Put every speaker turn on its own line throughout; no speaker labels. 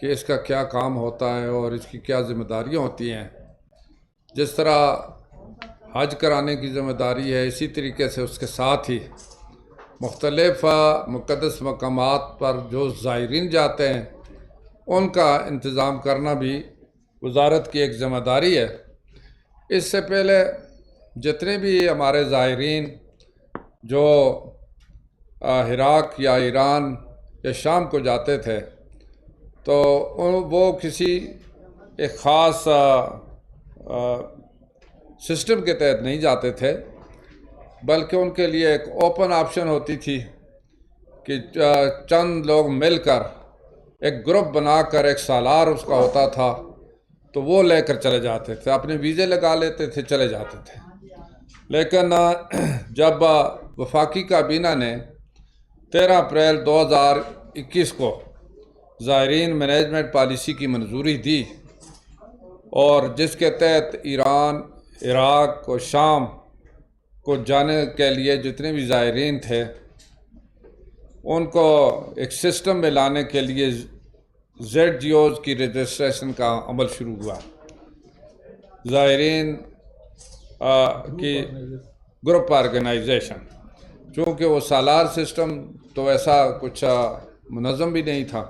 کہ اس کا کیا کام ہوتا ہے اور اس کی کیا ذمہ داریاں ہوتی ہیں۔ جس طرح حج کرانے کی ذمہ داری ہے، اسی طریقے سے اس کے ساتھ ہی مختلف مقدس مقامات پر جو زائرین جاتے ہیں ان کا انتظام کرنا بھی وزارت کی ایک ذمہ داری ہے۔ اس سے پہلے جتنے بھی ہمارے زائرین جو عراق یا ایران یا شام کو جاتے تھے تو وہ کسی ایک خاص سسٹم کے تحت نہیں جاتے تھے، بلکہ ان کے لیے ایک اوپن آپشن ہوتی تھی کہ چند لوگ مل کر ایک گروپ بنا کر ایک سالار اس کا ہوتا تھا تو وہ لے کر چلے جاتے تھے، اپنے ویزے لگا لیتے تھے، چلے جاتے تھے۔ لیکن جب وفاقی کابینہ نے 13 اپریل 2021 کو زائرین مینجمنٹ پالیسی کی منظوری دی اور جس کے تحت ایران، عراق اور شام کو جانے کے لیے جتنے بھی زائرین تھے ان کو ایک سسٹم میں لانے کے لیے ZGOs کی رجسٹریشن کا عمل شروع ہوا۔ زائرین کی گروپ آرگنائزیشن، چونکہ وہ سالار سسٹم تو ایسا کچھ منظم بھی نہیں تھا،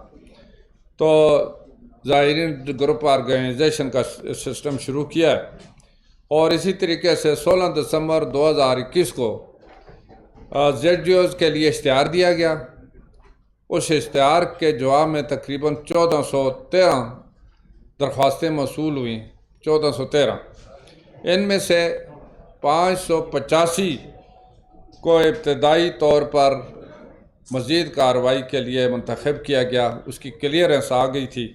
تو زائرین گروپ آرگنائزیشن کا سسٹم شروع کیا ہے اور اسی طریقے سے 16 دسمبر 2021 کو ZGOs کے لیے اشتہار دیا گیا۔ اس اشتہار کے جواب میں تقریباً 1413 درخواستیں موصول ہوئیں، 1413۔ ان میں سے 585 کو ابتدائی طور پر مزید کارروائی کے لیے منتخب کیا گیا، اس کی کلیئرنس آ گئی تھی۔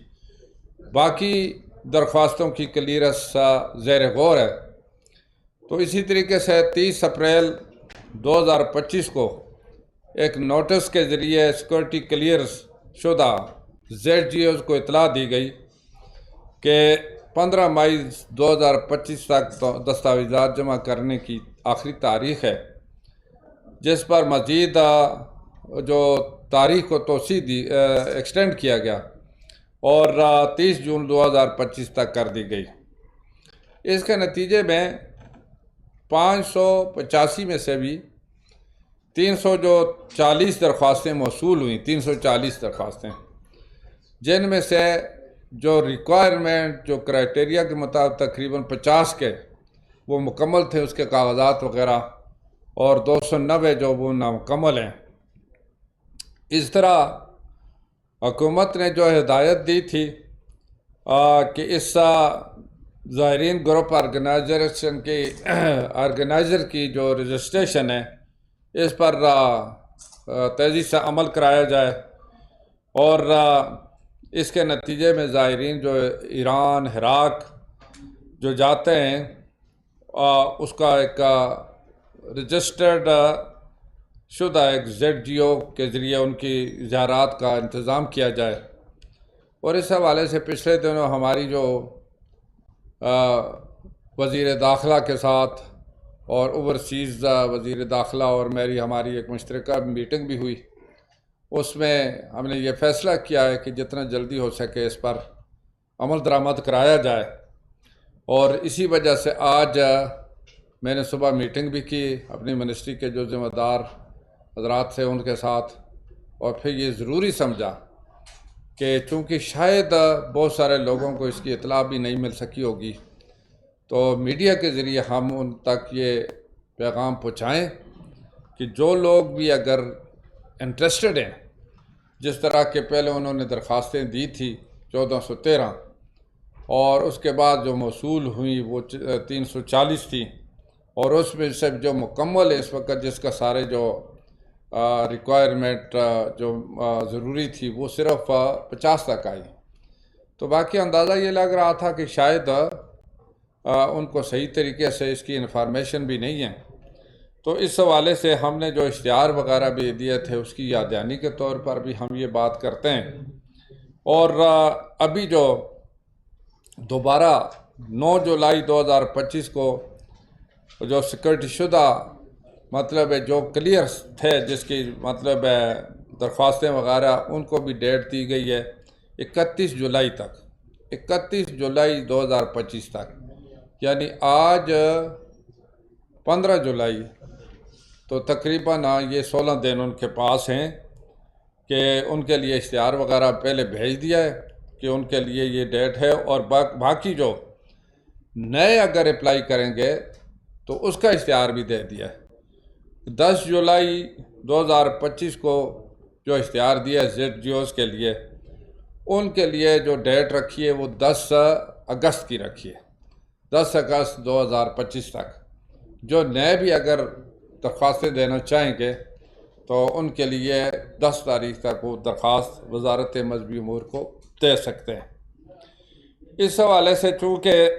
باقی درخواستوں کی کلیئرنس زیر غور ہے۔ تو اسی طریقے سے 30 اپریل 2025 کو ایک نوٹس کے ذریعے سیکورٹی کلیئرنس شدہ ZGOs کو اطلاع دی گئی کہ 15 مئی 2025 تک دستاویزات جمع کرنے کی آخری تاریخ ہے، جس پر مزید جو تاریخ کو توسیع دی ایکسٹینڈ کیا گیا اور 30 جون 2025 تک کر دی گئی۔ اس کے نتیجے میں 585 میں سے بھی 340 درخواستیں موصول ہوئیں، 340 درخواستیں، جن میں سے جو ریکوائرمنٹ جو کرائٹیریا کے مطابق تقریباً 50 کے وہ مکمل تھے، اس کے کاغذات وغیرہ، اور 290 جو وہ نامکمل ہیں۔ اس طرح حکومت نے جو ہدایت دی تھی کہ اس زائرین گروپ آرگنائزر کی جو رجسٹریشن ہے اس پر تیزی سے عمل کرایا جائے، اور اس کے نتیجے میں زائرین جو ایران، عراق جو جاتے ہیں اس کا ایک رجسٹرڈ شدہ ایک ZGO کے ذریعے ان کی زیارات کا انتظام کیا جائے۔ اور اس حوالے سے پچھلے دنوں ہماری جو وزیر داخلہ کے ساتھ اور اوورسیز وزیر داخلہ اور ہماری ایک مشترکہ میٹنگ بھی ہوئی، اس میں ہم نے یہ فیصلہ کیا ہے کہ جتنا جلدی ہو سکے اس پر عمل درآمد کرایا جائے۔ اور اسی وجہ سے آج میں نے صبح میٹنگ بھی کی اپنی منسٹری کے جو ذمہ دار حضرات تھے ان کے ساتھ، اور پھر یہ ضروری سمجھا کہ چونکہ شاید بہت سارے لوگوں کو اس کی اطلاع بھی نہیں مل سکی ہوگی، تو میڈیا کے ذریعے ہم ان تک یہ پیغام پہنچائیں کہ جو لوگ بھی اگر انٹرسٹڈ ہیں، جس طرح کے پہلے انہوں نے درخواستیں دی تھی 1413 اور اس کے بعد جو موصول ہوئیں وہ 340 تھیں، اور اس میں سے جو مکمل ہے اس وقت جس کا سارے جو ریکوائرمنٹ جو ضروری تھی وہ صرف 50 تک آئی، تو باقی اندازہ یہ لگ رہا تھا کہ شاید ان کو صحیح طریقے سے اس کی انفارمیشن بھی نہیں ہے۔ تو اس حوالے سے ہم نے جو اشتہار وغیرہ بھی دیے تھے اس کی یاد دہانی کے طور پر بھی ہم یہ بات کرتے ہیں۔ اور ابھی جو دوبارہ 9 جولائی 2025 کو جو سیکورٹی شدہ مطلب ہے جو کلیئر تھے، جس کی مطلب ہے درخواستیں وغیرہ، ان کو بھی ڈیٹ دی گئی ہے 31 جولائی تک، 31 جولائی 2025 تک، یعنی آج 15 جولائی، تو تقریباً یہ 16 دن ان کے پاس ہیں کہ ان کے لیے اشتہار وغیرہ پہلے بھیج دیا ہے کہ ان کے لیے یہ ڈیٹ ہے، اور باقی جو نئے اگر اپلائی کریں گے تو اس کا اشتہار بھی دے دیا ہے۔ 10 جولائی 2025 کو جو اشتہار دیا ہے زیڈ جیوز کے لیے، ان کے لیے جو ڈیٹ رکھی ہے وہ 10 اگست کی رکھی ہے، 10 اگست 2025 تک۔ جو نئے بھی اگر درخواستیں دینا چاہیں گے تو ان کے لیے 10 تاریخ تک وہ درخواست وزارت مذہبی امور کو دے سکتے ہیں۔ اس حوالے سے چونکہ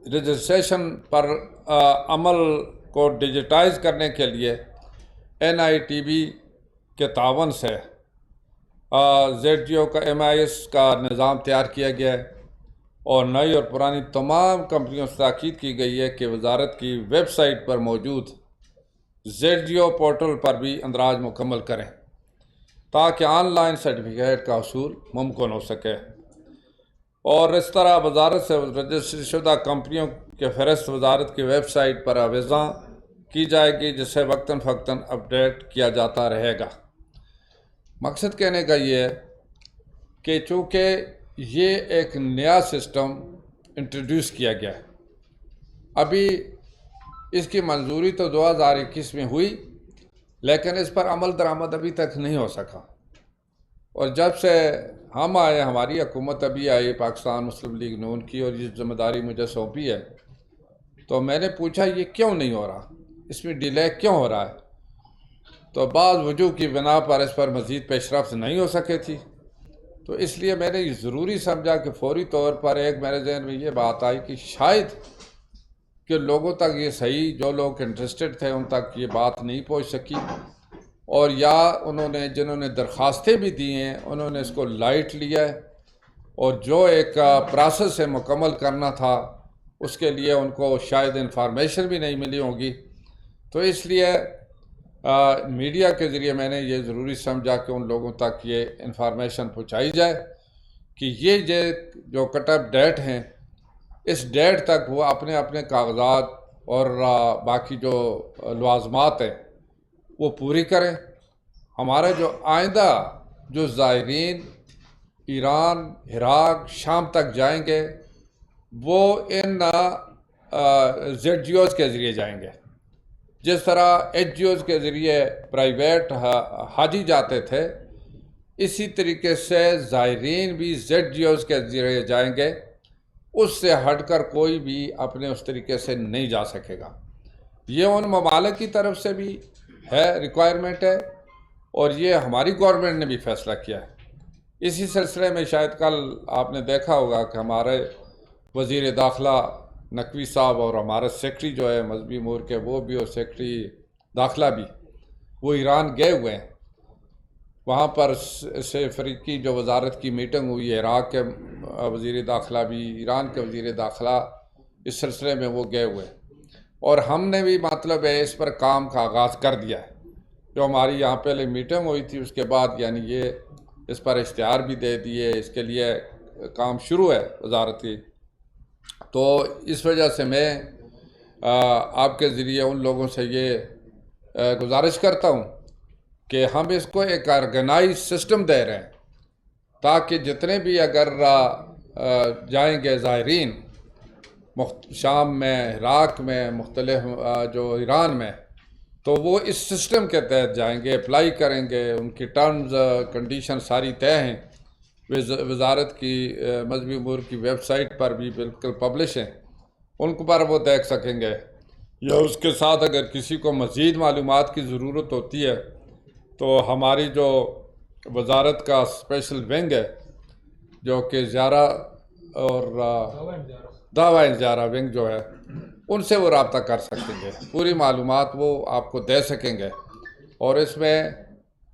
رجسٹریشن پر عمل کو ڈیجیٹائز کرنے کے لیے NITB کے تعاون سے ZGO کا MIS کا نظام تیار کیا گیا ہے، اور نئی اور پرانی تمام کمپنیوں سے تاکید کی گئی ہے کہ وزارت کی ویب سائٹ پر موجود ZGO پورٹل پر بھی اندراج مکمل کریں تاکہ آن لائن سرٹیفکیٹ کا حصول ممکن ہو سکے، اور اس طرح وزارت سے رجسٹر شدہ کمپنیوں کے فہرست وزارت کی ویب سائٹ پر آویزاں کی جائے گی، جسے وقتاً فوقتاً اپڈیٹ کیا جاتا رہے گا۔ مقصد کہنے کا یہ ہے کہ چونکہ یہ ایک نیا سسٹم انٹروڈیوس کیا گیا ہے، ابھی اس کی منظوری تو 2021 میں ہوئی، لیکن اس پر عمل درآمد ابھی تک نہیں ہو سکا، اور جب سے ہم آئے، ہماری حکومت ابھی آئی پاکستان مسلم لیگ نون کی، اور یہ ذمہ داری مجھے سونپی ہے، تو میں نے پوچھا یہ کیوں نہیں ہو رہا، اس میں ڈیلے کیوں ہو رہا ہے؟ تو بعض وجوہ کی بنا پر اس پر مزید پیش رفت نہیں ہو سکے تھی، تو اس لیے میں نے یہ ضروری سمجھا کہ فوری طور پر ایک میرے ذہن میں یہ بات آئی کہ شاید کہ لوگوں تک یہ صحیح، جو لوگ انٹرسٹڈ تھے ان تک یہ بات نہیں پہنچ سکی، اور یا جنہوں نے درخواستیں بھی دی ہیں انہوں نے اس کو لائٹ لیا ہے، اور جو ایک پروسیس ہے مکمل کرنا تھا اس کے لیے ان کو شاید انفارمیشن بھی نہیں ملی ہوگی۔ تو اس لیے میڈیا کے ذریعے میں نے یہ ضروری سمجھا کہ ان لوگوں تک یہ انفارمیشن پہنچائی جائے کہ یہ جو کٹ اپ ڈیٹ ہیں، اس ڈیٹ تک وہ اپنے اپنے کاغذات اور باقی جو لوازمات ہیں وہ پوری کریں۔ ہمارے جو آئندہ جو زائرین ایران، عراق، شام تک جائیں گے وہ ان ZGOs کے ذریعے جائیں گے، جس طرح HGOs کے ذریعے پرائیویٹ حاجی جاتے تھے، اسی طریقے سے زائرین بھی ZGOs کے ذریعے جائیں گے، اس سے ہٹ کر کوئی بھی اپنے اس طریقے سے نہیں جا سکے گا۔ یہ ان ممالک کی طرف سے بھی ہے، ریکوائرمنٹ ہے، اور یہ ہماری گورنمنٹ نے بھی فیصلہ کیا ہے۔ اسی سلسلے میں شاید کل آپ نے دیکھا ہوگا کہ ہمارے وزیر داخلہ نقوی صاحب اور ہمارے سیکرٹری جو ہے مذہبی امور کے، وہ بھی، اور سیکرٹری داخلہ بھی، وہ ایران گئے ہوئے ہیں۔ وہاں پر سے فریقی جو وزارت کی میٹنگ ہوئی ہے، عراق کے وزیر داخلہ بھی، ایران کے وزیر داخلہ، اس سلسلے میں وہ گئے ہوئے ہیں، اور ہم نے بھی مطلب ہے اس پر کام کا آغاز کر دیا ہے۔ جو ہماری یہاں پہلے میٹنگ ہوئی تھی اس کے بعد یعنی یہ اس پر اشتہار بھی دے دیے، اس کے لیے کام شروع ہے وزارتی۔ تو اس وجہ سے میں آپ کے ذریعے ان لوگوں سے یہ گزارش کرتا ہوں کہ ہم اس کو ایک آرگنائز سسٹم دے رہے ہیں تاکہ جتنے بھی اگر جائیں گے زائرین شام میں، عراق میں، مختلف جو ایران میں، تو وہ اس سسٹم کے تحت جائیں گے، اپلائی کریں گے، ان کی ٹرمز کنڈیشن ساری طے ہیں، وزارت کی مذہبی امور کی ویب سائٹ پر بھی بالکل پبلش ہیں، ان کو پر وہ دیکھ سکیں گے، یا اس کے ساتھ اگر کسی کو مزید معلومات کی ضرورت ہوتی ہے تو ہماری جو وزارت کا اسپیشل ونگ ہے جو کہ زیارہ اور دعوی زیارہ ونگ جو ہے، ان سے وہ رابطہ کر سکیں گے، پوری معلومات وہ آپ کو دے سکیں گے، اور اس میں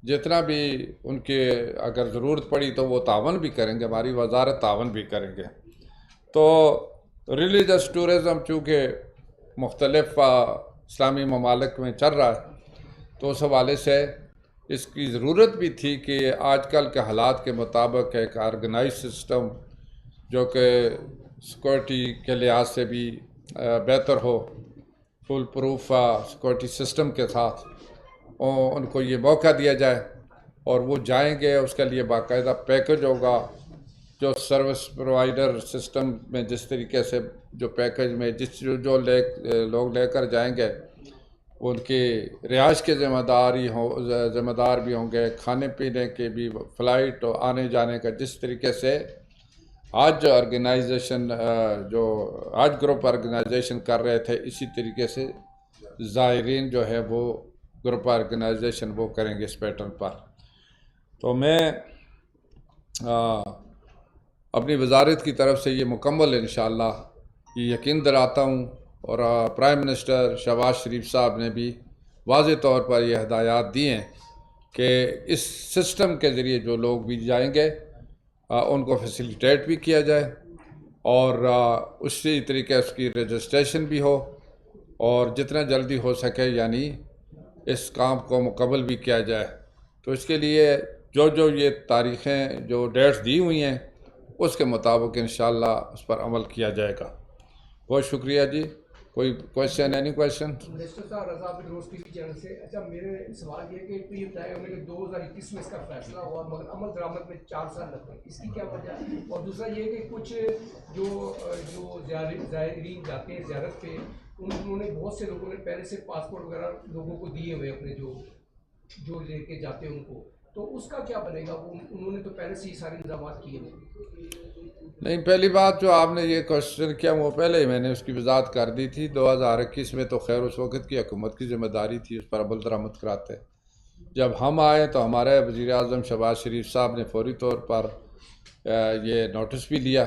جتنا بھی ان کے اگر ضرورت پڑی تو وہ تعاون بھی کریں گے، ہماری وزارت تعاون بھی کریں گے۔ تو ریلیجس ٹورزم چونکہ مختلف اسلامی ممالک میں چل رہا ہے، تو اس حوالے سے اس کی ضرورت بھی تھی کہ آج کل کے حالات کے مطابق ایک آرگنائز سسٹم جو کہ سیکورٹی کے لحاظ سے بھی بہتر ہو، فل پروف سیکورٹی سسٹم کے ساتھ ان کو یہ موقع دیا جائے اور وہ جائیں گے. اس کے لیے باقاعدہ پیکج ہوگا، جو سروس پرووائڈر سسٹم میں جس طریقے سے جو پیکج میں جو لوگ لے کر جائیں گے ان کی رہائش کے ذمہ دار بھی ہوں گے، کھانے پینے کے بھی، فلائٹ اور آنے جانے کا. جس طریقے سے آج آرگنائزیشن جو آج گروپ آرگنائزیشن کر رہے تھے، اسی طریقے سے زائرین جو ہے وہ گروپ آرگنائزیشن وہ کریں گے اس پیٹرن پر. تو میں اپنی وزارت کی طرف سے یہ مکمل انشاءاللہ یہ یقین دلاتا ہوں، اور پرائم منسٹر شہباز شریف صاحب نے بھی واضح طور پر یہ ہدایات دی ہیں کہ اس سسٹم کے ذریعے جو لوگ بھی جائیں گے ان کو فیسیلیٹیٹ بھی کیا جائے، اور اسی طریقے اس کی رجسٹریشن بھی ہو، اور جتنا جلدی ہو سکے یعنی اس کام کو مکمل بھی کیا جائے. تو اس کے لیے جو یہ تاریخیں جو ڈیٹس دی ہوئی ہیں اس کے مطابق انشاءاللہ اس پر عمل کیا جائے گا. بہت شکریہ جی. کوئی کویشچن؟ Any question?
منسٹر صاحب رضا روز ٹی وی چینل سے. اچھا، میرے سوال یہ کہ یہ بتایا ہمیں کہ 2021 میں اس کا فیصلہ ہوا مگر عمل درآمد میں 4 سال لگ گئے، اس کی کیا وجہ ہے؟ اور دوسرا یہ کہ کچھ جو زائرین جاتے ہیں زیارت پہ، انہوں نے بہت سے لوگوں نے پہلے سے پاسپورٹ وغیرہ لوگوں کو دیے ہوئے اپنے جو لے کے جاتے ہیں ان کو، تو اس کا کیا بنے گا؟ وہ انہوں نے تو پہلے سے ہی سارے انتظامات کیے ہوئے.
نہیں، پہلی بات جو آپ نے یہ کوشچن کیا وہ پہلے ہی میں نے اس کی وضاحت کر دی تھی. 2021 میں تو خیر اس وقت کی حکومت کی ذمہ داری تھی، اس پر عمل درآمد کراتے. جب ہم آئے تو ہمارے وزیر اعظم شہباز شریف صاحب نے فوری طور پر یہ نوٹس بھی لیا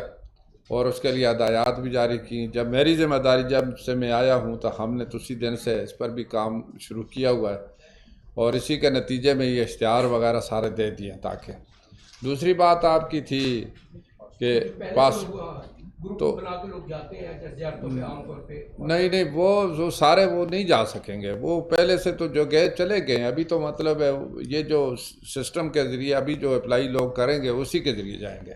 اور اس کے لیے ہدایات بھی جاری کی. جب میری ذمہ داری جب سے میں آیا ہوں تو ہم نے تو اسی دن سے اس پر بھی کام شروع کیا ہوا ہے، اور اسی کے نتیجے میں یہ اشتہار وغیرہ سارے دے دیے ہیں. تاکہ دوسری بات آپ کی تھی کہ تو نہیں وہ سارے وہ نہیں جا سکیں گے، وہ پہلے سے تو جو گئے چلے گئے ہیں. ابھی تو مطلب ہے یہ جو سسٹم کے ذریعے ابھی جو اپلائی لوگ کریں گے اسی کے ذریعے جائیں گے،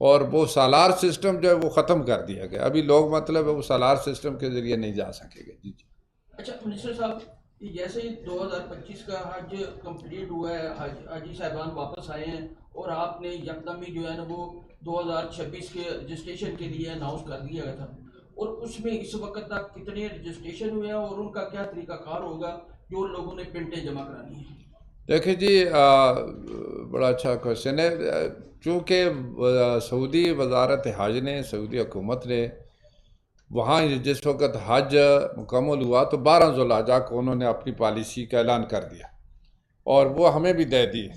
اور وہ سالار سسٹم جو ہے وہ ختم کر دیا گیا. ابھی لوگ مطلب ہے وہ سالار سسٹم کے ذریعے نہیں جا سکیں گے. جی.
اچھا منسٹر صاحب، جیسے 2025 کا حج کمپلیٹ ہوا ہے، حاجی صاحبان واپس آئے ہیں، اور آپ نے یکدم ہی جو ہے نا وہ 2026 کے رجسٹریشن کے لیے اناؤنس کر دیا گیا تھا، اور اس میں اس وقت تک کتنے رجسٹریشن ہوئے ہیں اور ان کا کیا طریقہ کار ہوگا جو لوگوں نے پنٹیں جمع کرانی ہیں؟
دیکھیں جی، بڑا اچھا کوشچن ہے. چونکہ سعودی وزارت حج نے، سعودی حکومت نے وہاں جس وقت حج مکمل ہوا تو 12 ذوالحجہ کو انہوں نے اپنی پالیسی کا اعلان کر دیا، اور وہ ہمیں بھی دے دی.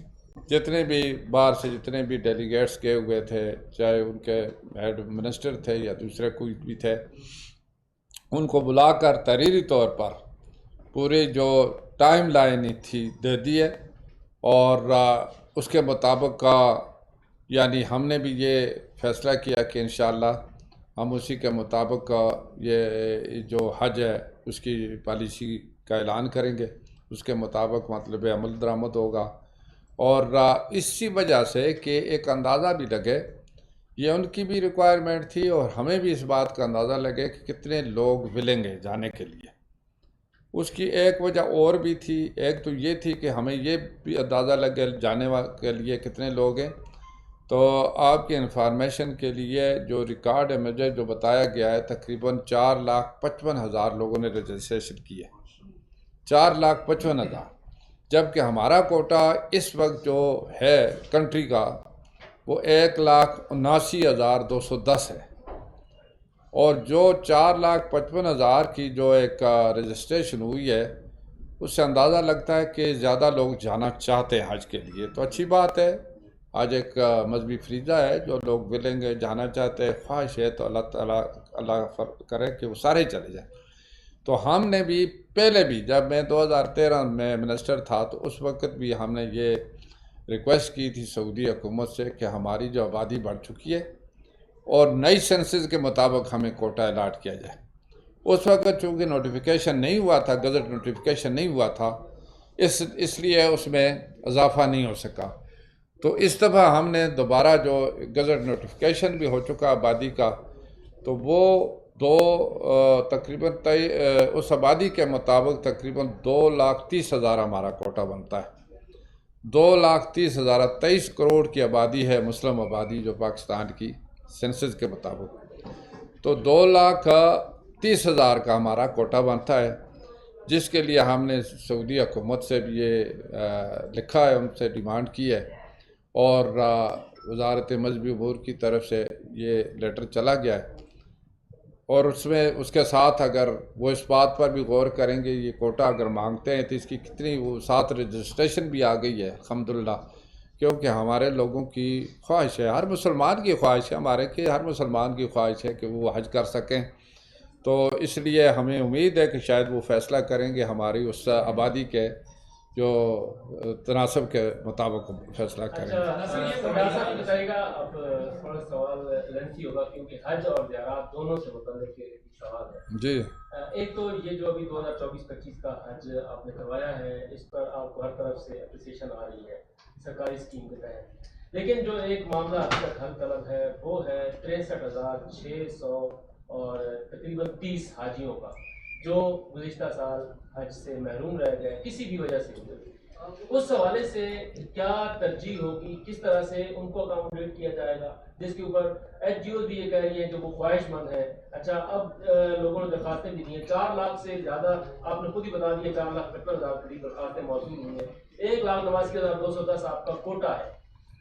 جتنے بھی باہر سے جتنے بھی ڈیلیگیٹس گئے ہوئے تھے، چاہے ان کے ہیڈ منسٹر تھے یا دوسرے کوئی بھی تھے، ان کو بلا کر تحریری طور پر پوری جو ٹائم لائن تھی دے دی ہے. اور اس کے مطابق یعنی ہم نے بھی یہ فیصلہ کیا کہ انشاءاللہ ہم اسی کے مطابق یہ جو حج ہے اس کی پالیسی کا اعلان کریں گے، اس کے مطابق مطلب عمل درآمد ہوگا. اور اسی وجہ سے کہ ایک اندازہ بھی لگے، یہ ان کی بھی ریکوائرمنٹ تھی اور ہمیں بھی اس بات کا اندازہ لگے کہ کتنے لوگ ولنگ ہیں جانے کے لیے. اس کی ایک وجہ اور بھی تھی. ایک تو یہ تھی کہ ہمیں یہ بھی اندازہ لگے جانے کے لیے کتنے لوگ ہیں. تو آپ کی انفارمیشن کے لیے جو ریکارڈ ہے مجھے جو بتایا گیا ہے تقریباً 4,55,000 لوگوں نے رجسٹریشن کی ہے. 4,55,000، جبکہ ہمارا کوٹا اس وقت جو ہے کنٹری کا وہ 1,79,210 ہے. اور جو 4,55,000 کی جو ایک رجسٹریشن ہوئی ہے اس سے اندازہ لگتا ہے کہ زیادہ لوگ جانا چاہتے ہیں حج کے لیے. تو اچھی بات ہے، آج ایک مذہبی فریضہ ہے، جو لوگ ولنگ ہے جانا چاہتے ہیں، خواہش ہے تو اللہ تعالیٰ کرے کہ وہ سارے چلے جائیں. تو ہم نے بھی پہلے بھی جب میں 2013 میں منسٹر تھا تو اس وقت بھی ہم نے یہ ریکویسٹ کی تھی سعودی حکومت سے کہ ہماری جو آبادی بڑھ چکی ہے اور نئی سینسز کے مطابق ہمیں کوٹا الاٹ کیا جائے. اس وقت چونکہ نوٹیفیکیشن نہیں ہوا تھا، گزٹ نوٹیفیکیشن نہیں ہوا تھا، اس لیے اس میں اضافہ نہیں ہو سکا۔ تو اس دفعہ ہم نے دوبارہ جو گزٹ نوٹیفیکیشن بھی ہو چکا آبادی کا، تو وہ تقریباً اس آبادی کے مطابق تقریباً 2,30,000 ہمارا کوٹا بنتا ہے۔ 2,30,000 23 کروڑ کی آبادی ہے، مسلم آبادی جو پاکستان کی سینسس کے مطابق، تو 2,30,000 کا ہمارا کوٹا بنتا ہے، جس کے لیے ہم نے سعودی حکومت سے بھی یہ لکھا ہے، ان سے ڈیمانڈ کی ہے، اور وزارت مذہبی امور کی طرف سے یہ لیٹر چلا گیا ہے، اور اس کے ساتھ اگر وہ اس بات پر بھی غور کریں گے، یہ کوٹا اگر مانگتے ہیں تو اس کی کتنی وہ ساتھ رجسٹریشن بھی آ گئی ہے الحمدللہ، کیونکہ ہمارے لوگوں کی خواہش ہے، ہر مسلمان کی خواہش ہے، ہر مسلمان کی خواہش ہے کہ وہ حج کر سکیں۔ تو اس لیے ہمیں امید ہے کہ شاید وہ فیصلہ کریں گے ہماری اس آبادی کے جو تناسب کے مطابق فیصلہ کریں گے۔
صاحب بتائے گا، اب تھوڑا سوال لینتھی ہوگا کیونکہ حج اور زیارات دونوں سے متعلق سوال ہے۔
جی،
ایک تو یہ جو ابھی 2024-25 کا حج آپ نے کروایا ہے، اس پر آپ کو ہر طرف سے اپریسیشن آ رہی ہے سرکاری اسکیم کے تحت، لیکن جو ایک معاملہ ابھی تک حل طلب ہے وہ ہے 63,600 اور تقریباً 30 حاجیوں کا جو گزشتہ سال حج سے محروم رہ گئے کسی بھی وجہ سے۔ اس حوالے سے کیا ترجیح ہوگی، کس طرح سے ان کو اکاموڈیٹ کیا جائے گا، جس کے اوپر ایچ جی او بھی یہ کہہ رہی ہے کہ وہ خواہش مند ہے۔ اچھا، اب لوگوں نے درخواستیں بھی دی ہیں، 4 لاکھ سے زیادہ، آپ نے خود ہی بتا دیا 4,55,000 قریب درخواستیں موصول ہوئی ہیں، 1,89,210 آپ کا کوٹا ہے۔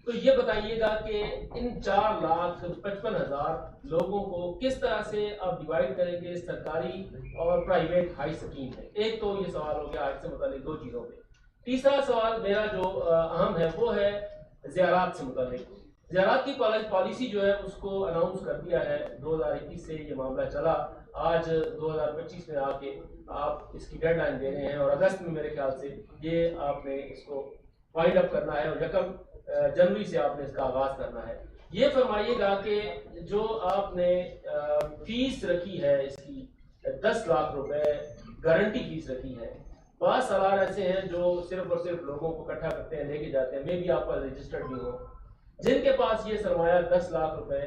تو یہ بتائیے گا کہ ان 4,55,000 لوگوں کو کس طرح سے آپ ڈیوائیڈ کریں گے سرکاری اور پرائیویٹ ہائی اسکیم میں؟ ایک تو یہ سوال ہو گیا حج سے متعلق 2 چیزوں پہ۔ تیسرا سوال میرا جو اہم ہے وہ ہے زیارات سے متعلق۔ زیارات کی پالیسی جو ہے اس کو اناؤنس کر دیا ہے، 2021 سے یہ معاملہ چلا، آج 2025 میں آ کے آپ اس کی ڈیڈ لائن دے رہے ہیں، اور اگست میں میرے خیال سے یہ آپ نے اس کو وائنڈ اپ کرنا ہے، اور 1 جنوری سے آپ نے اس کا آغاز کرنا ہے۔ یہ فرمائیے گا کہ جو آپ نے فیس رکھی ہے اس کی 10 لاکھ روپے گارنٹی فیس رکھی ہے، بعض سالار ایسے ہیں جو صرف اور صرف لوگوں کو اکٹھا کرتے ہیں، لے کے جاتے ہیں، میں بھی آپ پر رجسٹرڈ بھی ہوں، جن کے پاس یہ سرمایہ 10 لاکھ روپے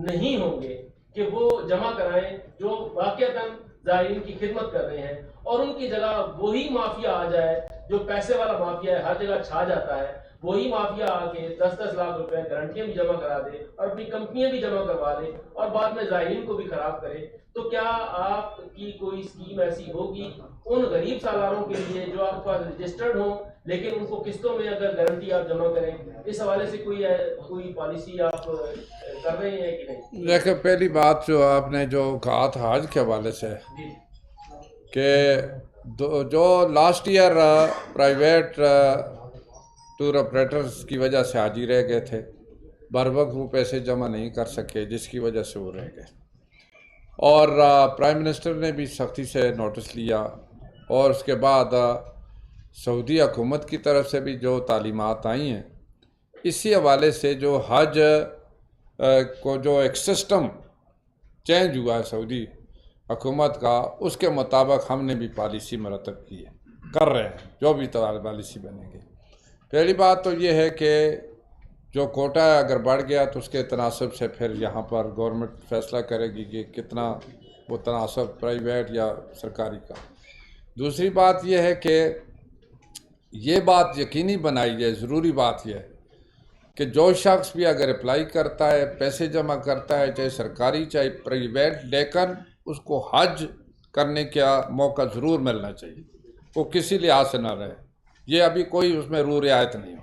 نہیں ہوں گے کہ وہ جمع کرائیں، جو واقعتاً زائرین کی خدمت کر رہے ہیں، اور ان کی جگہ وہی مافیا آ جائے جو پیسے والا مافیا ہے، ہر جگہ چھا جاتا ہے، وہی مافیا آ کے 10-10 لاکھ روپے گارنٹیاں بھی جمع کرا دے اور اپنی کمپنیاں بھی جمع کروا دے اور بعد میں زائرین کو بھی خراب کرے۔ تو کیا آپ کی کوئی اسکیم ایسی ہوگی ان غریب سالاروں کے لیے جو آپ کے پاس رجسٹرڈ ہوں لیکن ان کو قسطوں میں اگر گارنٹی آپ جمع کریں، اس حوالے سے کوئی پالیسی آپ کر رہے ہیں کہ نہیں؟
دیکھیں، پہلی بات جو آپ نے جو کہا تھا حج کے حوالے سے کہ جو last year private tour operators کی وجہ سے حاجی رہ گئے تھے، بروقت وہ پیسے جمع نہیں کر سکے، جس کی وجہ سے وہ رہ گئے، اور پرائم منسٹر نے بھی سختی سے نوٹس لیا، اور اس کے بعد سعودی حکومت کی طرف سے بھی جو تعلیمات آئی ہیں، اسی حوالے سے جو حج کو جو ایک سسٹم چینج ہوا ہے سعودی حکومت کا، اس کے مطابق ہم نے بھی پالیسی مرتب کی ہے، کر رہے ہیں، جو بھی پالیسی بنے گی۔ پہلی بات تو یہ ہے کہ جو کوٹا اگر بڑھ گیا تو اس کے تناسب سے پھر یہاں پر گورنمنٹ فیصلہ کرے گی کہ کتنا وہ تناسب پرائیویٹ یا سرکاری کا۔ دوسری بات یہ ہے کہ یہ بات یقینی بنائی جائے، ضروری بات یہ ہے کہ جو شخص بھی اگر اپلائی کرتا ہے، پیسے جمع کرتا ہے، چاہے سرکاری چاہے پرائیویٹ، لیکن اس کو حج کرنے کا موقع ضرور ملنا چاہیے، وہ کسی لحاظ سے نہ رہے۔ یہ ابھی کوئی اس میں رعایت نہیں ہو۔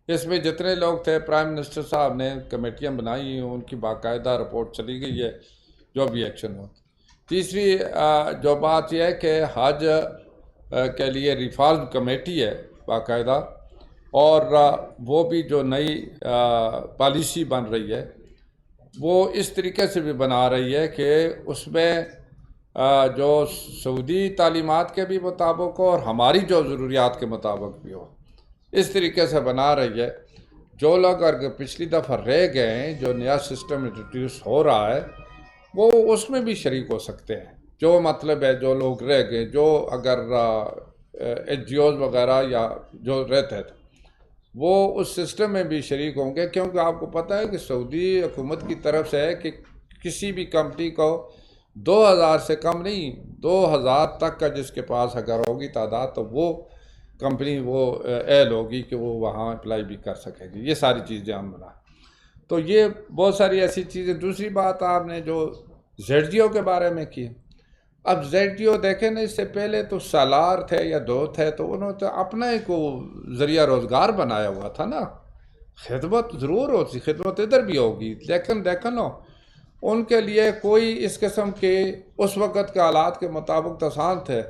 اس میں جتنے لوگ تھے، پرائم منسٹر صاحب نے کمیٹیاں بنائی ہیں، ان کی باقاعدہ رپورٹ چلی گئی ہے، جو بھی ایکشن ہو۔ تیسری جو بات یہ ہے کہ حج کے لیے ریفارم کمیٹی ہے باقاعدہ، اور وہ بھی جو نئی پالیسی بن رہی ہے وہ اس طریقے سے بھی بنا رہی ہے کہ اس میں جو سعودی تعلیمات کے بھی مطابق ہو اور ہماری جو ضروریات کے مطابق بھی ہو، اس طریقے سے بنا رہی ہے۔ جو لوگ اگر پچھلی دفعہ رہ گئے ہیں، جو نیا سسٹم انٹروڈیوس ہو رہا ہے، وہ اس میں بھی شریک ہو سکتے ہیں۔ جو مطلب ہے جو لوگ رہ گئے، جو اگر NGOs وغیرہ یا جو رہتے تھے وہ اس سسٹم میں بھی شریک ہوں گے، کیونکہ آپ کو پتہ ہے کہ سعودی حکومت کی طرف سے ہے کہ کسی بھی کمپنی کو 2000 سے کم نہیں، 2000 تک کا جس کے پاس اگر ہوگی تعداد تو وہ کمپنی وہ اہل ہوگی کہ وہ وہاں اپلائی بھی کر سکے گی۔ یہ ساری چیزیں ہم بنا، تو یہ بہت ساری ایسی چیزیں۔ دوسری بات آپ نے جو ZGO کے بارے میں کی، اب ZGO دیکھیں نا، اس سے پہلے تو سالار تھے یا دو تھے، تو انہوں نے تو اپنا ہی کو ذریعہ روزگار بنایا ہوا تھا نا۔ خدمت ضرور ہوتی، خدمت ادھر بھی ہوگی، لیکن دیکھو ان کے لیے کوئی اس قسم کے اس وقت کے حالات کے مطابق تو آسان تھے،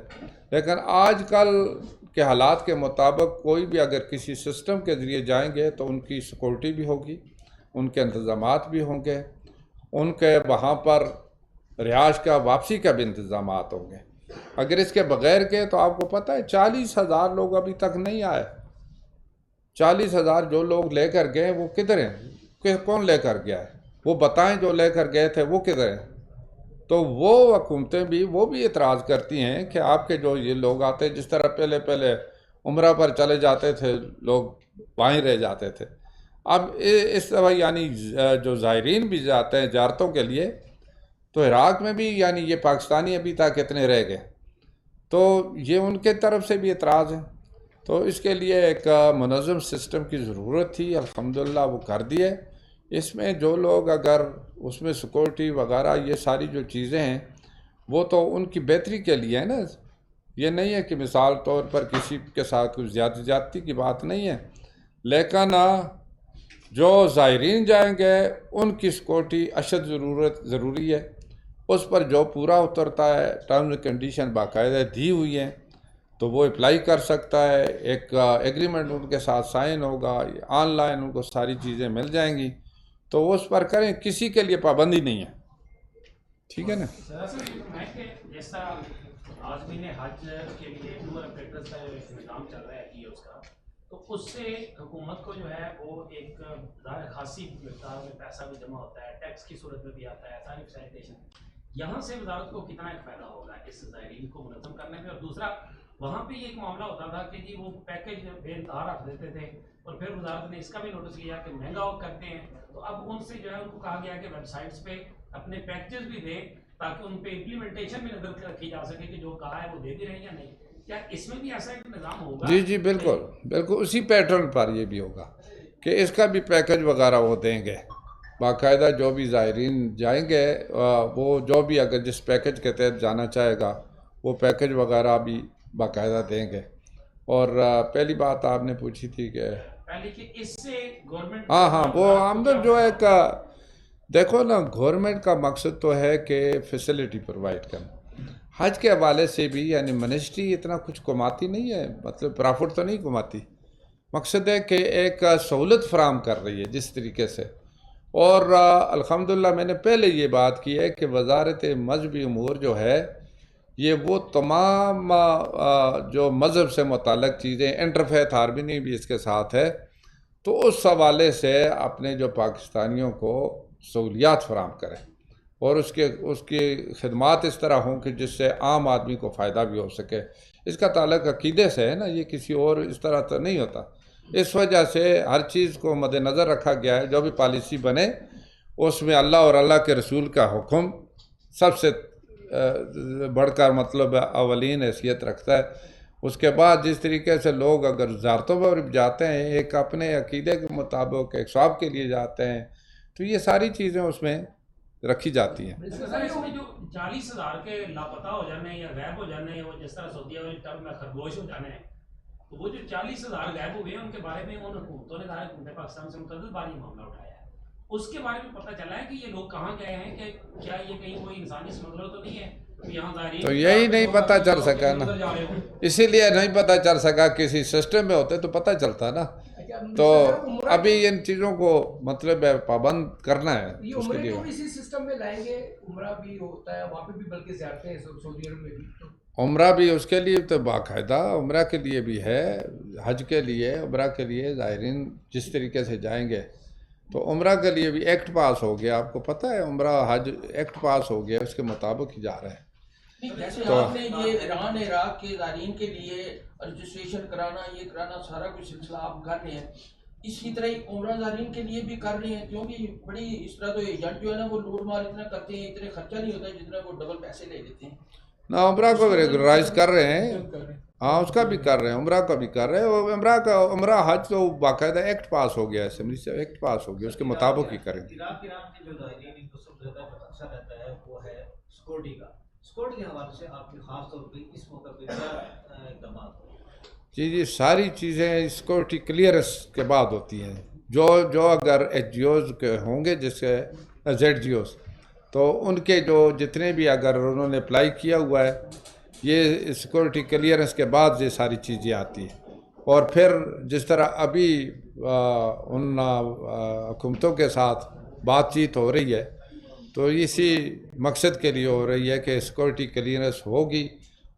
لیکن آج کل کے حالات کے مطابق کوئی بھی اگر کسی سسٹم کے ذریعے جائیں گے تو ان کی سیکورٹی بھی ہوگی، ان کے انتظامات بھی ہوں گے، ان کے وہاں پر رہائش کا واپسی کا بھی انتظامات ہوں گے۔ اگر اس کے بغیر کے تو آپ کو پتہ ہے 40,000 لوگ ابھی تک نہیں آئے۔ 40,000 جو لوگ لے کر گئے وہ کدھر ہیں؟ کہ کون لے کر گیا ہے؟ وہ بتائیں، جو لے کر گئے تھے وہ کدھر ہیں؟ تو وہ حکومتیں بھی وہ بھی اعتراض کرتی ہیں کہ آپ کے جو یہ لوگ آتے، جس طرح پہلے عمرہ پر چلے جاتے تھے لوگ، وہیں رہ جاتے تھے، اب اس طرح یعنی جو زائرین بھی جاتے ہیں زیارتوں کے لیے، تو عراق میں بھی یعنی یہ پاکستانی ابھی تک اتنے رہ گئے، تو یہ ان کے طرف سے بھی اعتراض ہے۔ تو اس کے لیے ایک منظم سسٹم کی ضرورت تھی، الحمدللہ وہ کر دیے۔ اس میں جو لوگ اگر اس میں سیکورٹی وغیرہ یہ ساری جو چیزیں ہیں وہ تو ان کی بہتری کے لیے ہے نا، یہ نہیں ہے کہ مثال طور پر کسی کے ساتھ کچھ زیادتی کی بات نہیں ہے، لیکن جو زائرین جائیں گے ان کی سیکورٹی اشد ضروری ہے۔ اس پر جو پورا اترتا ہے، ٹرمز اینڈ کنڈیشن باقاعدہ دی ہوئی ہیں، تو وہ اپلائی کر سکتا ہے، ایک ایگریمنٹ ان کے ساتھ سائن ہوگا، آن لائن ان کو ساری چیزیں مل جائیں گی، تو وہ اس پر کریں، کسی کے لیے پابندی نہیں ہے، ٹھیک ہے نا۔
جس طرح عازمین حج کے لیے ٹور آپریٹرز کا جو نظام چل رہا ہے کیوس کا، تو اس سے حکومت کو جو ہے وہ ایک خاصی مقدار میں پیسہ بھی جمع ہوتا ہے، ٹیکس کی صورت میں بھی آتا ہے، ساری فیسیلیٹیشن۔ یہاں سے وزارت کو کتنا ایک فائدہ ہوگا اس زائرین کو منظم کرنے میں؟ اور دوسرا، وہاں پہ یہ ایک معاملہ ہوتا تھا کہ جی وہ پیکج بے انتہا رکھ دیتے تھے، اور پھر وزارت نے اس کا بھی نوٹس کیا کہ مہنگا کرتے ہیں، تو اب ان سے جو ہے ان کو کہا گیا کہ ویب سائٹس پہ اپنے پیکجز بھی دیں تاکہ ان پہ امپلیمنٹیشن بھی نظر رکھی جا سکے کہ جو کہا ہے وہ دے بھی رہے ہیں یا نہیں۔ کیا اس میں بھی ایسا ایک نظام ہوگا؟
جی بالکل اسی پیٹرن پر یہ بھی ہوگا کہ اس کا بھی پیکج وغیرہ وہ دیں گے باقاعدہ۔ جو بھی زائرین جائیں گے وہ جو بھی اگر جس پیکج کے تحت جانا چاہے گا وہ پیکج وغیرہ بھی باقاعدہ دیں گے۔ اور پہلی بات آپ نے پوچھی تھی کہ
پہلے کہ اس سے گورنمنٹ
ہاں وہ آمدن جو ہے کہ دیکھو نا، گورنمنٹ کا مقصد تو ہے کہ فیسلٹی پرووائڈ کرنا۔ حج کے حوالے سے بھی یعنی منسٹری اتنا کچھ کماتی نہیں ہے، مطلب پرافٹ تو نہیں کماتی، مقصد ہے کہ ایک سہولت فراہم کر رہی ہے جس طریقے سے۔ اور الحمدللہ میں نے پہلے یہ بات کی ہے کہ وزارت مذہبی امور جو ہے یہ وہ تمام جو مذہب سے متعلق چیزیں، انٹرفیتھ ہارمنی بھی اس کے ساتھ ہے، تو اس حوالے سے اپنے جو پاکستانیوں کو سہولیات فراہم کریں اور اس کی خدمات اس طرح ہوں کہ جس سے عام آدمی کو فائدہ بھی ہو سکے۔ اس کا تعلق عقیدے سے ہے نا، یہ کسی اور اس طرح تو نہیں ہوتا۔ اس وجہ سے ہر چیز کو مد نظر رکھا گیا ہے، جو بھی پالیسی بنے اس میں اللہ اور اللہ کے رسول کا حکم سب سے بڑھ کر مطلب اولین حیثیت رکھتا ہے۔ اس کے بعد جس طریقے سے لوگ اگر زیارتوں پر جاتے ہیں ایک اپنے عقیدے کے مطابق ایک ثواب کے لیے جاتے ہیں، تو یہ ساری چیزیں اس میں رکھی جاتی ہیں۔
اس میں جو 40,000 کے لاپتہ ہو جانے یا غائب ہو جانے، وہ جس طرح سعودیہ والی ٹرم میں خرگوش ہو جانے ہیں، تو وہ جو 40,000 غائب ہوئے ہیں ان کے بارے میں ان حکومتوں نے ظاہر حکومت پاکستان سے متعدد بار یہ معاملہ اٹھایا ہے، اس کے بارے میں پتہ چلا ہے کہ یہ لوگ کہاں گئے ہیں، کہ کیا یہ کہیں کوئی انسانی اسمگلر تو نہیں ہے؟
تو یہی نہیں پتہ چل سکا نا، اسی لیے نہیں پتہ چل سکا، کسی سسٹم میں ہوتے تو پتہ چلتا نا۔ تو ابھی ان چیزوں کو مطلب ہے پابند کرنا ہے
یہ
اس کے
عمرے
لیے۔
کو بھی اسی سسٹم میں لائیں گے، عمرہ بھی ہوتا ہے وہاں پہ بھی، بلکہ زیارتیں ہیں سعودی عرب میں بھی، تو
عمرہ بھی اس کے لیے تو باقاعدہ عمرہ کے لیے بھی ہے، حج کے لیے عمرہ کے لیے زائرین جس طریقے سے جائیں گے تو عمرہ کے لیے بھی ایکٹ پاس ہو گیا، آپ کو پتہ ہے عمرہ حج ایکٹ پاس ہو گیا، اس کے مطابق ہی جا رہے ہیں۔
جیسے
تو
آپ نے یہ ایران عراق کے زائرین کے لیے رجسٹریشن کرانا یہ کرانا سارا کچھ سلسلہ آپ کر رہے ہیں، اسی طرح ہی عمرہ زائرین کے لیے بھی کر رہے ہیں، کیونکہ بڑی اس طرح تو ایجنٹ جو ہے نا وہ لوٹ مار اتنا کرتے ہیں، اتنے خرچہ نہیں ہوتا ہے جتنا وہ ڈبل پیسے لے لیتے ہیں.
نہ عمرہ کو ریگولرائز کر رہے ہیں، ہاں اس کا بھی کر رہے ہیں، عمرہ کا بھی کر رہے ہیں. اور عمرہ حج تو باقاعدہ ایکٹ پاس ہو گیا، اسمبلی سے ایکٹ پاس ہو گیا، اس کے مطابق ہی کریں گے.
عراق ایران کے جو زائرین ان کو سب سے زیادہ جو خدشہ رہتا ہے وہ ہے سیکورٹی کا. سیکورٹی کے حوالے سے آپ کی خاص طور پہ اس موقع پہ کیا اقدامات ہیں؟
جی ساری چیزیں سیکورٹی کلیئرنس کے بعد ہوتی ہیں. جو اگر ایچ جی اوز کے ہوں گے جیسے زیڈ جی اوز، تو ان کے جو جتنے بھی اگر انہوں نے اپلائی کیا ہوا ہے یہ سیکورٹی کلیئرنس کے بعد یہ ساری چیزیں آتی ہیں. اور پھر جس طرح ابھی ان حکومتوں کے ساتھ بات چیت ہو رہی ہے تو اسی مقصد کے لیے ہو رہی ہے کہ سیکورٹی کلیئرنس ہوگی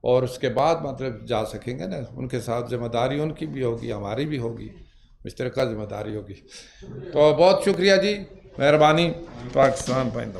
اور اس کے بعد مطلب جا سکیں گے نا. ان کے ساتھ ذمہ داری ان کی بھی ہوگی، ہماری بھی ہوگی، مشترکہ ذمہ داری ہوگی. تو بہت شکریہ جی، مہربانی. پاکستان پائندہ.